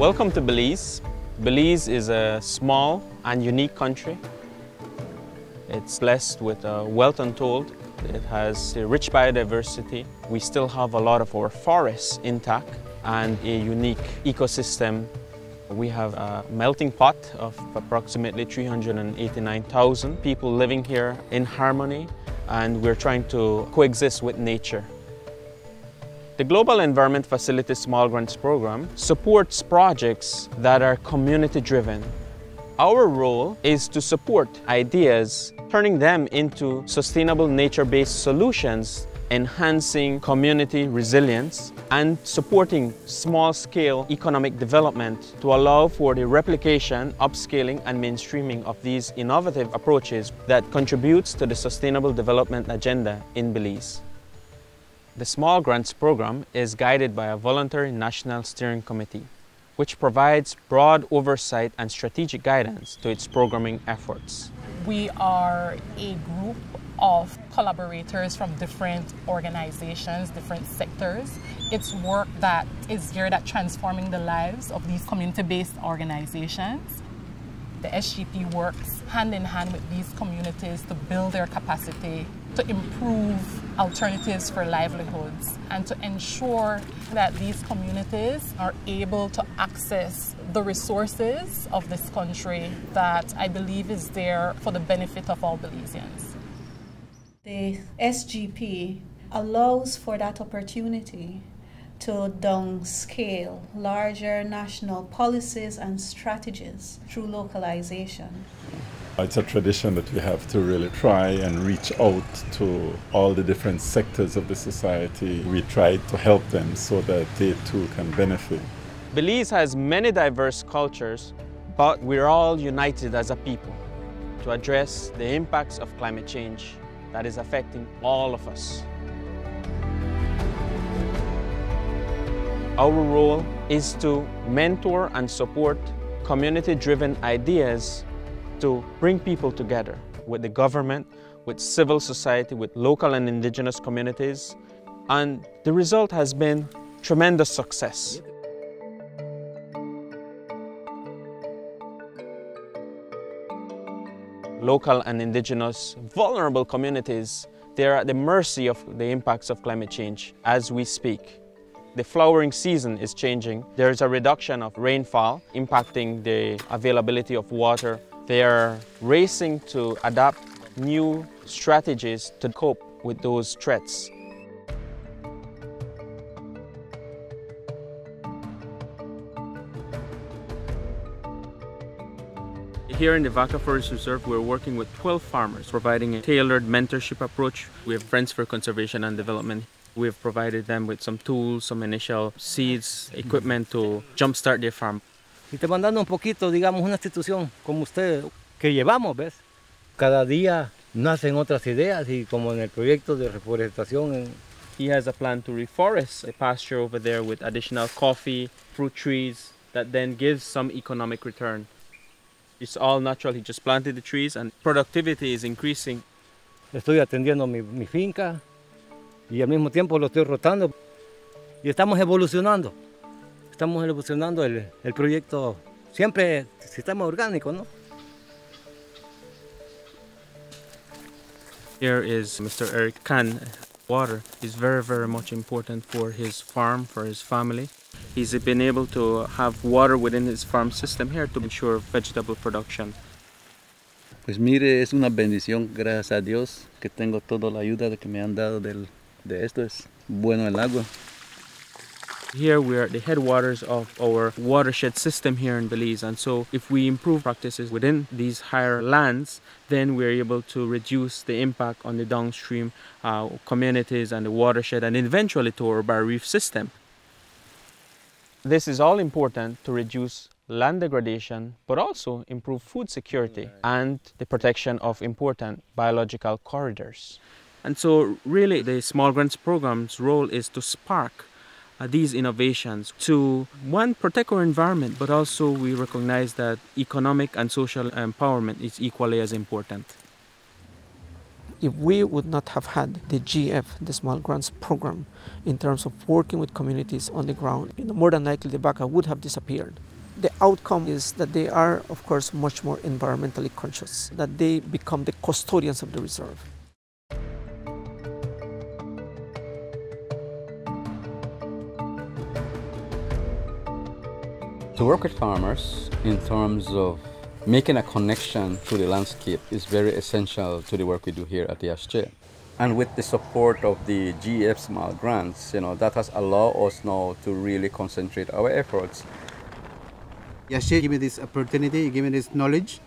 Welcome to Belize. Belize is a small and unique country. It's blessed with wealth untold. It has a rich biodiversity. We still have a lot of our forests intact and a unique ecosystem. We have a melting pot of approximately 389,000 people living here in harmony, and we're trying to coexist with nature. The Global Environment Facility Small Grants Program supports projects that are community-driven. Our role is to support ideas, turning them into sustainable nature-based solutions, enhancing community resilience, and supporting small-scale economic development to allow for the replication, upscaling, and mainstreaming of these innovative approaches that contributes to the Sustainable Development Agenda in Belize. The Small Grants Program is guided by a voluntary National Steering Committee, which provides broad oversight and strategic guidance to its programming efforts. We are a group of collaborators from different organizations, different sectors. It's work that is geared at transforming the lives of these community-based organizations. The SGP works hand in hand with these communities to build their capacity, to improve alternatives for livelihoods, and to ensure that these communities are able to access the resources of this country that I believe is there for the benefit of all Belizeans. The SGP allows for that opportunity to downscale larger national policies and strategies through localization. It's a tradition that we have to really try and reach out to all the different sectors of the society. We try to help them so that they too can benefit. Belize has many diverse cultures, but we're all united as a people to address the impacts of climate change that is affecting all of us. Our role is to mentor and support community-driven ideas to bring people together with the government, with civil society, with local and indigenous communities, and the result has been tremendous success. Local and indigenous vulnerable communities, they are at the mercy of the impacts of climate change as we speak. The flowering season is changing. There's a reduction of rainfall impacting the availability of water. They are racing to adapt new strategies to cope with those threats. Here in the Vaca Forest Reserve, we're working with 12 farmers, providing a tailored mentorship approach. We have Friends for Conservation and Development. We've provided them with some tools, some initial seeds, equipment to jumpstart their farm. Y te mandando un poquito, digamos, una institución como usted que llevamos, ¿ves? Cada día nacen otras ideas y como en el proyecto de reforestación. He has a plan to reforest a pasture over there with additional coffee, fruit trees that then gives some economic return. It's all natural. He just planted the trees and productivity is increasing. Estoy atendiendo mi finca y al mismo tiempo lo estoy rotando y estamos evolucionando. Estamos evolucionando el proyecto, siempre sistema orgánico, ¿no? Here is Mr. Eric Khan. Water is very, very much important for his farm, for his family. He's been able to have water within his farm system here to ensure vegetable production. Pues mire, es una bendición, gracias a Dios, que tengo toda la ayuda que me han dado de esto. Es bueno el agua. Here we are at the headwaters of our watershed system here in Belize, and so if we improve practices within these higher lands, then we're able to reduce the impact on the downstream communities and the watershed and eventually to our barrier reef system. This is all important to reduce land degradation, but also improve food security and the protection of important biological corridors. And so really the Small Grants Program's role is to spark these innovations to, one, protect our environment, but also we recognize that economic and social empowerment is equally as important. If we would not have had the GF, the Small Grants Program, in terms of working with communities on the ground, more than likely the Vaca would have disappeared. The outcome is that they are, of course, much more environmentally conscious, that they become the custodians of the reserve. To work with farmers in terms of making a connection to the landscape is very essential to the work we do here at the SJ. And with the support of the GEF small grants, that has allowed us now to really concentrate our efforts. SJ gave me this opportunity, gave me this knowledge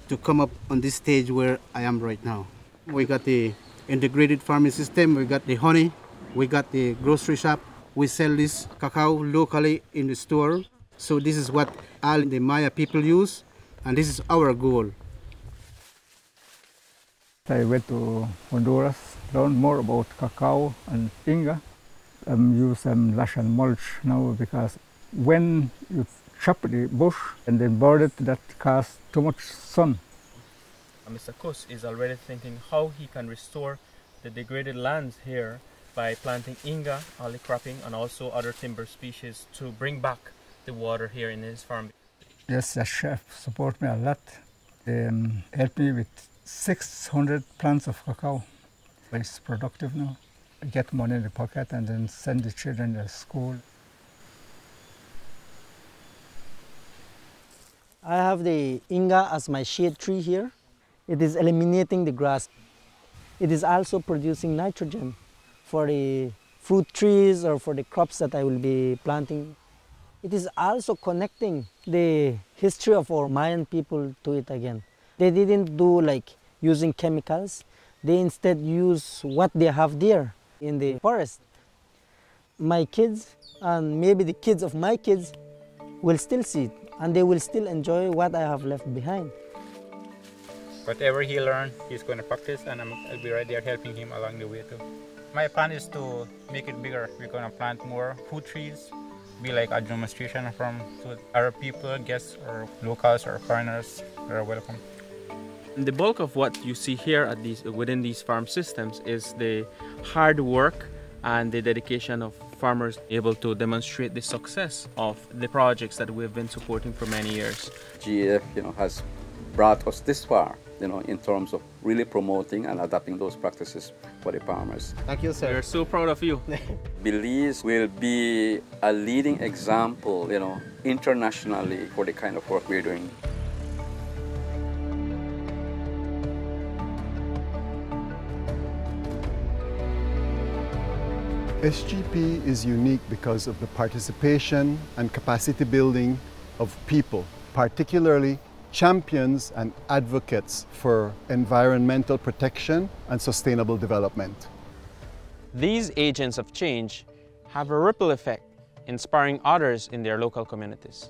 to come up on this stage where I am right now. We got the integrated farming system, we got the honey, we got the grocery shop. We sell this cacao locally in the store. So this is what all the Maya people use, and this is our goal. I went to Honduras, learned more about cacao and Inga. Use lash and mulch now because when you chop the bush and then burn it, that casts too much sun. Mr. Kus is already thinking how he can restore the degraded lands here by planting Inga, olive cropping, and also other timber species to bring back the water here in his farm. Yes, the chef support me a lot. They helped me with 600 plants of cacao. It's productive now. I get money in the pocket and then send the children to school. I have the Inga as my shade tree here. It is eliminating the grass. It is also producing nitrogen for the fruit trees or for the crops that I will be planting. It is also connecting the history of our Mayan people to it again. They didn't do like using chemicals. They instead use what they have there in the forest. My kids and maybe the kids of my kids will still see it and they will still enjoy what I have left behind. Whatever he learned, he's going to practice, and I'll be right there helping him along the way too. My plan is to make it bigger. We're going to plant more fruit trees, be like a demonstration from our people, guests, or locals, or foreigners are welcome. The bulk of what you see here within these farm systems is the hard work and the dedication of farmers able to demonstrate the success of the projects that we've been supporting for many years. GEF, has brought us this far, in terms of really promoting and adapting those practices for the farmers. Thank you, sir. We're so proud of you. Belize will be a leading example, internationally for the kind of work we're doing. SGP is unique because of the participation and capacity building of people, particularly champions and advocates for environmental protection and sustainable development. These agents of change have a ripple effect, inspiring others in their local communities.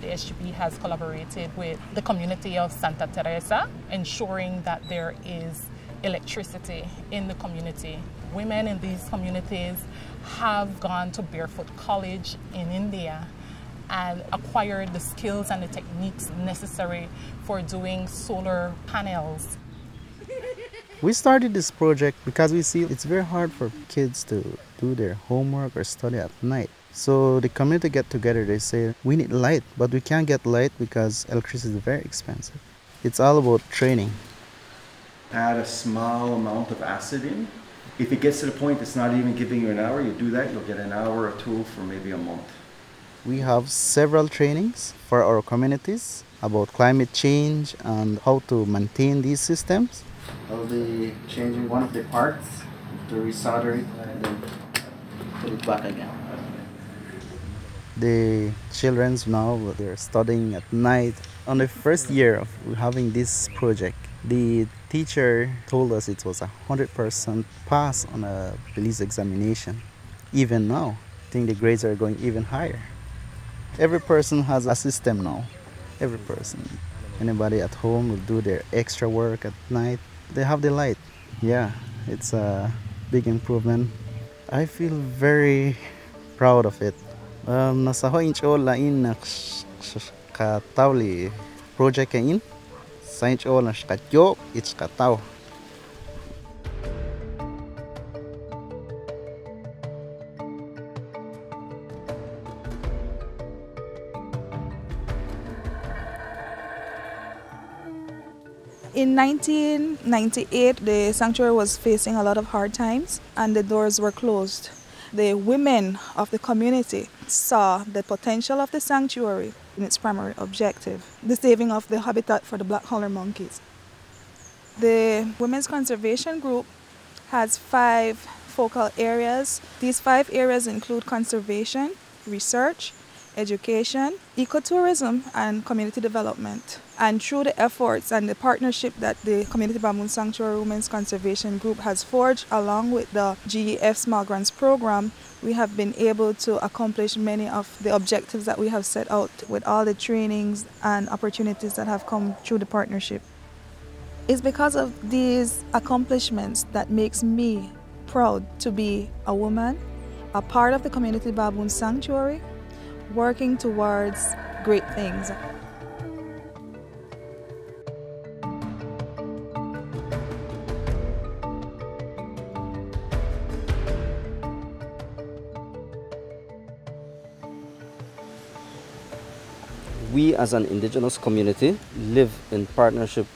The SGP has collaborated with the community of Santa Teresa, ensuring that there is electricity in the community. Women in these communities have gone to barefoot college in India and acquired the skills and the techniques necessary for doing solar panels. We started this project because we see it's very hard for kids to do their homework or study at night. So the community get together, they say, we need light, but we can't get light because electricity is very expensive. It's all about training. Add a small amount of acid in. If it gets to the point it's not even giving you an hour, you do that, you'll get an hour or two for maybe a month. We have several trainings for our communities about climate change and how to maintain these systems. I'll be changing one of the parts to resolder it and then put it back again. The children now, they're studying at night. On the first year of having this project, the teacher told us it was 100% pass on a Belize examination. Even now, I think the grades are going even higher. Every person has a system now. Every person. Anybody at home will do their extra work at night. They have the light. Yeah, it's a big improvement. I feel very proud of it. Nasa ho inch all lain na katawli project kain Saint Ol na Cacao, it's Cacao. In 1998, the sanctuary was facing a lot of hard times and the doors were closed. The women of the community saw the potential of the sanctuary in its primary objective, the saving of the habitat for the black howler monkeys. The Women's Conservation Group has 5 focal areas. These 5 areas include conservation, research, education, ecotourism, and community development. And through the efforts and the partnership that the Community Baboon Sanctuary Women's Conservation Group has forged along with the GEF Small Grants Program, we have been able to accomplish many of the objectives that we have set out with all the trainings and opportunities that have come through the partnership. It's because of these accomplishments that makes me proud to be a woman, a part of the Community Baboon Sanctuary, working towards great things. We as an indigenous community live in partnership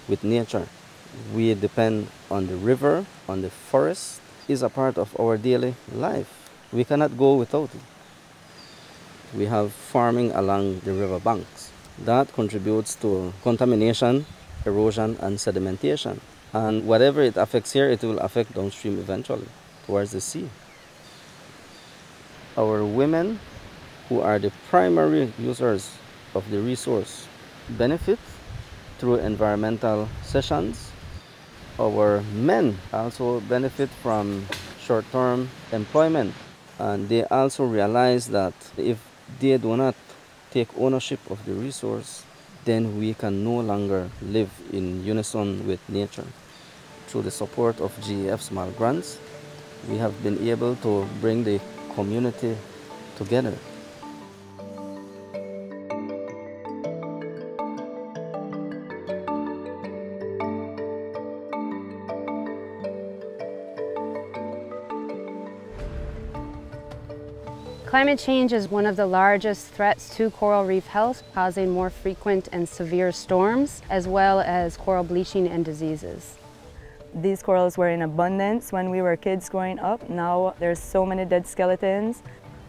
with nature. We depend on the river, on the forest. It's a part of our daily life. We cannot go without it. We have farming along the river banks. That contributes to contamination, erosion, and sedimentation. And whatever it affects here, it will affect downstream eventually, towards the sea. Our women, who are the primary users of the resource, benefit through environmental sessions. Our men also benefit from short-term employment. And they also realize that if they do not take ownership of the resource, then we can no longer live in unison with nature. Through the support of GEF Small Grants, we have been able to bring the community together. Climate change is one of the largest threats to coral reef health, causing more frequent and severe storms, as well as coral bleaching and diseases. These corals were in abundance when we were kids growing up. Now there's so many dead skeletons.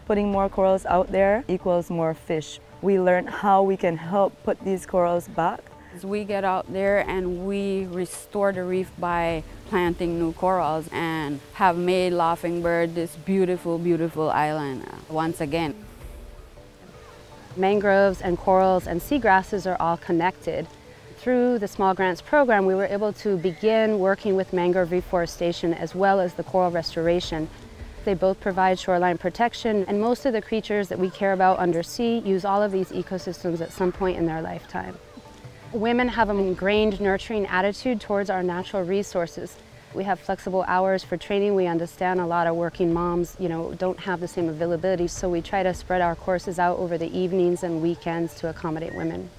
Putting more corals out there equals more fish. We learned how we can help put these corals back. We get out there and we restore the reef by planting new corals and have made Laughing Bird this beautiful, beautiful island once again. Mangroves and corals and seagrasses are all connected. Through the Small Grants program, we were able to begin working with mangrove reforestation as well as the coral restoration. They both provide shoreline protection, and most of the creatures that we care about undersea use all of these ecosystems at some point in their lifetime. Women have an ingrained nurturing attitude towards our natural resources. We have flexible hours for training. We understand a lot of working moms, don't have the same availability, so we try to spread our courses out over the evenings and weekends to accommodate women.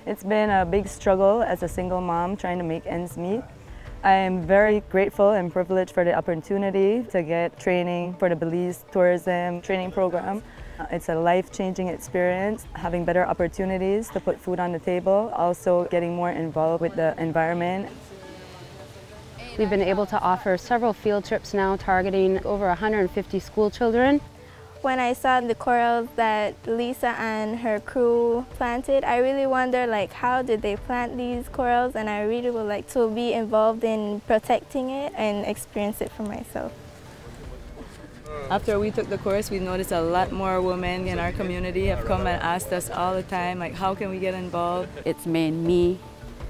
It's been a big struggle as a single mom trying to make ends meet. I am very grateful and privileged for the opportunity to get training for the Belize Tourism Training Program. It's a life-changing experience, having better opportunities to put food on the table, also getting more involved with the environment. We've been able to offer several field trips now targeting over 150 school children. When I saw the corals that Lisa and her crew planted, I really wondered how did they plant these corals, and I really would like to be involved in protecting it and experience it for myself. After we took the course, we noticed a lot more women in our community have come and asked us all the time, how can we get involved? It's made me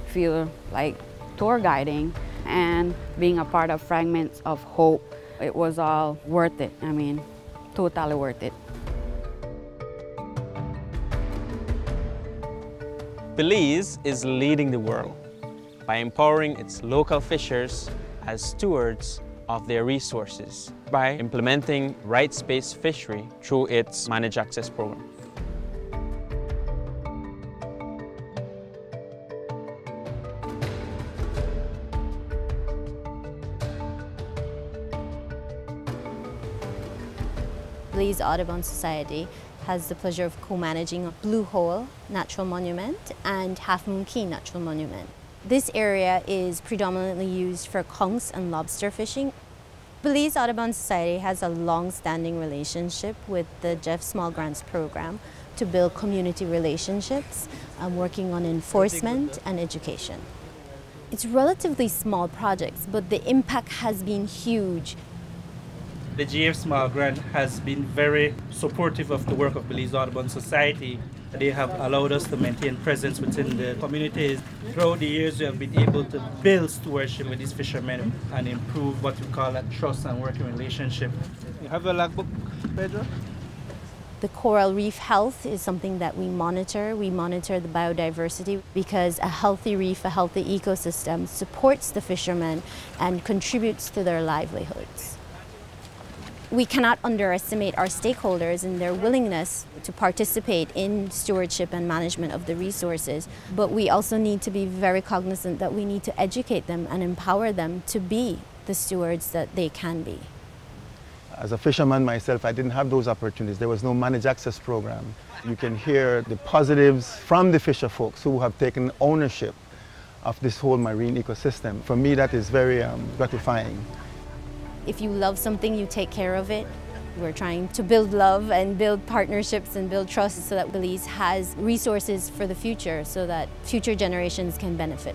feel like tour guiding and being a part of Fragments of Hope. It was all worth it. Totally worth it. Belize is leading the world by empowering its local fishers as stewards of their resources by implementing rights-based fishery through its Managed Access program. Belize Audubon Society has the pleasure of co-managing a Blue Hole Natural Monument and Half Moon Key Natural Monument. This area is predominantly used for conchs and lobster fishing. Belize Audubon Society has a long-standing relationship with the Jeff Small Grants Program to build community relationships, working on enforcement and education. It's relatively small projects, but the impact has been huge. The GF Small Grant has been very supportive of the work of Belize Audubon Society. They have allowed us to maintain presence within the communities. Throughout the years, we have been able to build stewardship with these fishermen and improve what we call a trust and working relationship. You have a logbook, Pedro? The coral reef health is something that we monitor. We monitor the biodiversity because a healthy reef, a healthy ecosystem supports the fishermen and contributes to their livelihoods. We cannot underestimate our stakeholders and their willingness to participate in stewardship and management of the resources, but we also need to be very cognizant that we need to educate them and empower them to be the stewards that they can be. As a fisherman myself, I didn't have those opportunities. There was no managed access program. You can hear the positives from the fisher folks who have taken ownership of this whole marine ecosystem. For me, that is very gratifying. If you love something, you take care of it. We're trying to build love and build partnerships and build trust so that Belize has resources for the future so that future generations can benefit.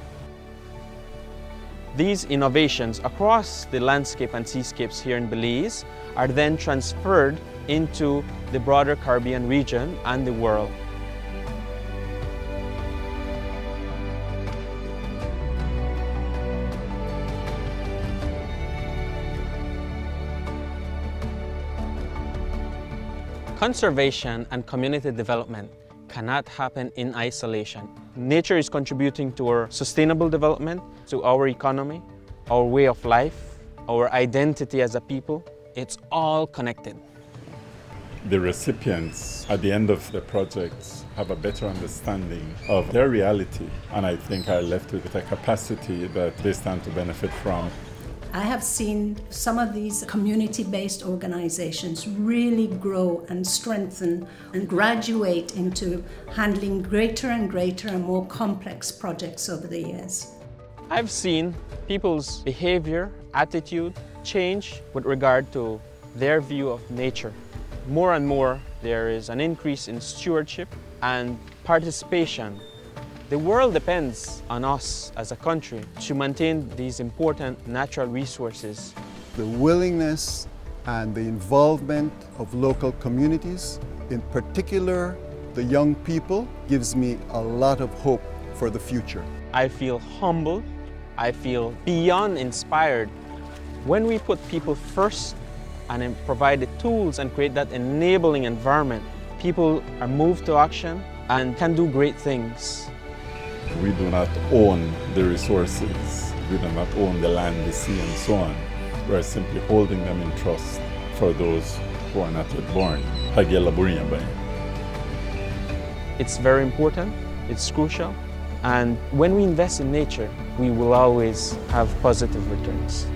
These innovations across the landscape and seascapes here in Belize are then transferred into the broader Caribbean region and the world. Conservation and community development cannot happen in isolation. Nature is contributing to our sustainable development, to our economy, our way of life, our identity as a people. It's all connected. The recipients at the end of the projects have a better understanding of their reality, and I think are left with a capacity that they stand to benefit from. I have seen some of these community-based organizations really grow and strengthen and graduate into handling greater and greater and more complex projects over the years. I've seen people's behavior, attitude change with regard to their view of nature. More and more, there is an increase in stewardship and participation. The world depends on us as a country to maintain these important natural resources. The willingness and the involvement of local communities, in particular the young people, gives me a lot of hope for the future. I feel humbled. I feel beyond inspired. When we put people first and provide the tools and create that enabling environment, people are moved to action and can do great things. We do not own the resources. We do not own the land, the sea, and so on. We are simply holding them in trust for those who are not yet born. It's very important, it's crucial, and when we invest in nature, we will always have positive returns.